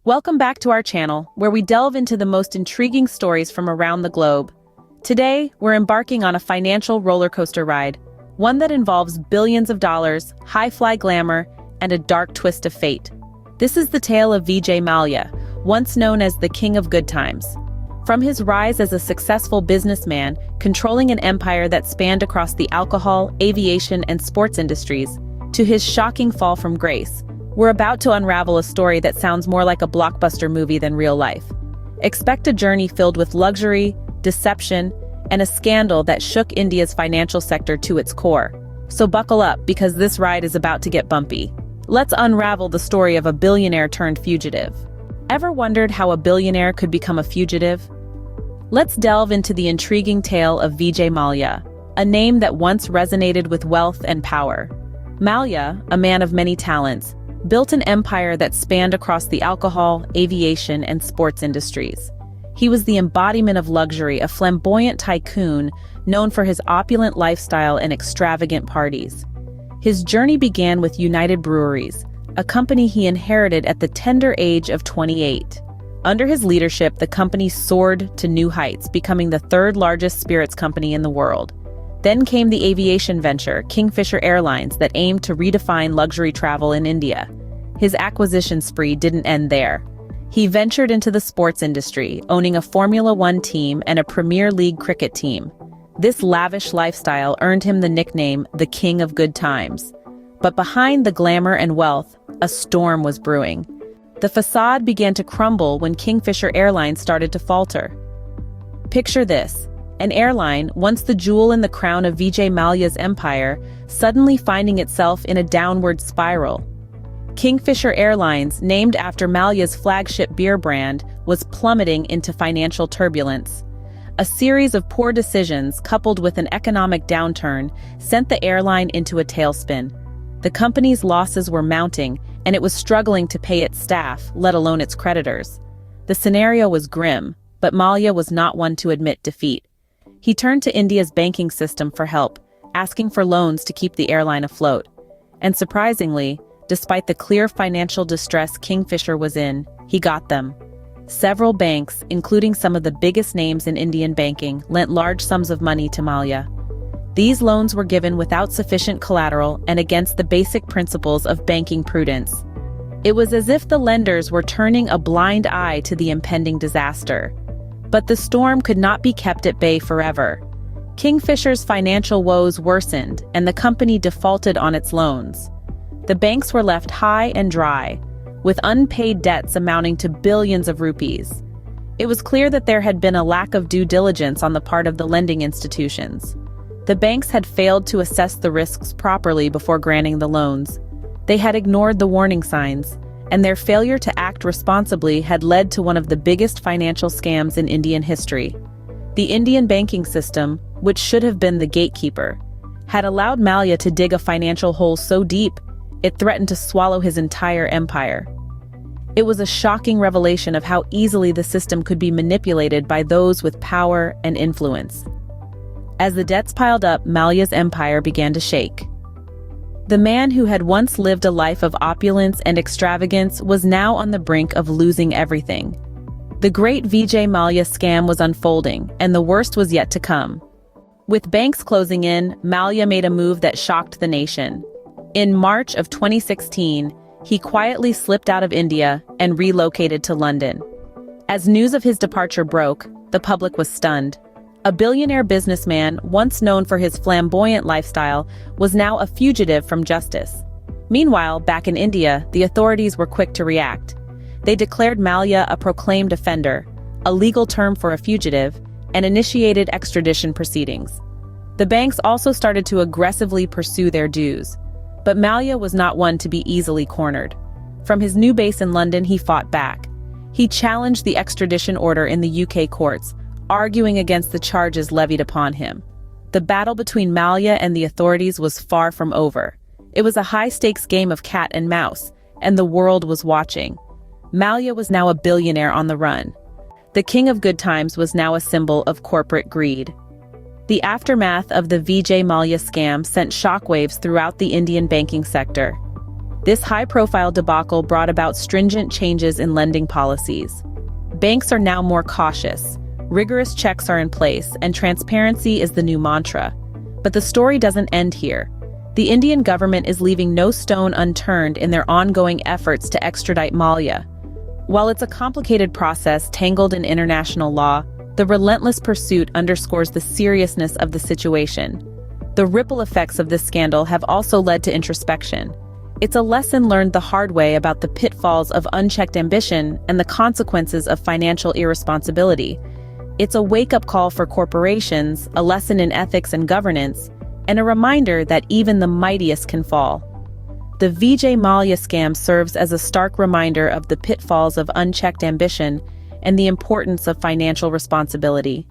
Welcome back to our channel, where we delve into the most intriguing stories from around the globe. Today, we're embarking on a financial roller coaster ride, one that involves billions of dollars, high-fly glamour, and a dark twist of fate. This is the tale of Vijay Mallya, once known as the King of Good Times. From his rise as a successful businessman, controlling an empire that spanned across the alcohol, aviation, and sports industries, to his shocking fall from grace, we're about to unravel a story that sounds more like a blockbuster movie than real life. Expect a journey filled with luxury, deception, and a scandal that shook India's financial sector to its core. So buckle up, because this ride is about to get bumpy. Let's unravel the story of a billionaire turned fugitive. Ever wondered how a billionaire could become a fugitive? Let's delve into the intriguing tale of Vijay Mallya, a name that once resonated with wealth and power. Mallya, a man of many talents, built an empire that spanned across the alcohol, aviation, and sports industries. He was the embodiment of luxury, a flamboyant tycoon known for his opulent lifestyle and extravagant parties. His journey began with United Breweries, a company he inherited at the tender age of 28. Under his leadership, the company soared to new heights, becoming the third largest spirits company in the world. Then came the aviation venture, Kingfisher Airlines, that aimed to redefine luxury travel in India. His acquisition spree didn't end there. He ventured into the sports industry, owning a Formula One team and a Premier League cricket team. This lavish lifestyle earned him the nickname the King of Good Times. But behind the glamour and wealth, a storm was brewing. The facade began to crumble when Kingfisher Airlines started to falter. Picture this: an airline, once the jewel in the crown of Vijay Mallya's empire, suddenly finding itself in a downward spiral. Kingfisher Airlines, named after Mallya's flagship beer brand, was plummeting into financial turbulence. A series of poor decisions, coupled with an economic downturn, sent the airline into a tailspin. The company's losses were mounting, and it was struggling to pay its staff, let alone its creditors. The scenario was grim, but Mallya was not one to admit defeat. He turned to India's banking system for help, asking for loans to keep the airline afloat. And surprisingly, despite the clear financial distress Kingfisher was in, he got them. Several banks, including some of the biggest names in Indian banking, lent large sums of money to Mallya. These loans were given without sufficient collateral and against the basic principles of banking prudence. It was as if the lenders were turning a blind eye to the impending disaster. But the storm could not be kept at bay forever. Kingfisher's financial woes worsened, and the company defaulted on its loans. The banks were left high and dry, with unpaid debts amounting to billions of rupees. It was clear that there had been a lack of due diligence on the part of the lending institutions. The banks had failed to assess the risks properly before granting the loans. They had ignored the warning signs, and their failure to act responsibly had led to one of the biggest financial scams in Indian history. The Indian banking system, which should have been the gatekeeper, had allowed Mallya to dig a financial hole so deep it threatened to swallow his entire empire. It was a shocking revelation of how easily the system could be manipulated by those with power and influence. As the debts piled up, Mallya's empire began to shake. The man who had once lived a life of opulence and extravagance was now on the brink of losing everything. The great Vijay Mallya scam was unfolding, and the worst was yet to come. With banks closing in, Mallya made a move that shocked the nation. In March of 2016, he quietly slipped out of India and relocated to London. As news of his departure broke, the public was stunned. A billionaire businessman, once known for his flamboyant lifestyle, was now a fugitive from justice. Meanwhile, back in India, the authorities were quick to react. They declared Mallya a proclaimed offender, a legal term for a fugitive, and initiated extradition proceedings. The banks also started to aggressively pursue their dues. But Mallya was not one to be easily cornered. From his new base in London, he fought back. He challenged the extradition order in the UK courts, arguing against the charges levied upon him. The battle between Mallya and the authorities was far from over. It was a high-stakes game of cat and mouse, and the world was watching. Mallya was now a billionaire on the run. The King of Good Times was now a symbol of corporate greed. The aftermath of the Vijay Mallya scam sent shockwaves throughout the Indian banking sector. This high-profile debacle brought about stringent changes in lending policies. Banks are now more cautious, rigorous checks are in place, and transparency is the new mantra. But the story doesn't end here. The Indian government is leaving no stone unturned in their ongoing efforts to extradite Mallya. While it's a complicated process tangled in international law, the relentless pursuit underscores the seriousness of the situation. The ripple effects of this scandal have also led to introspection. It's a lesson learned the hard way about the pitfalls of unchecked ambition and the consequences of financial irresponsibility. It's a wake-up call for corporations, a lesson in ethics and governance, and a reminder that even the mightiest can fall. The Vijay Mallya scam serves as a stark reminder of the pitfalls of unchecked ambition and the importance of financial responsibility.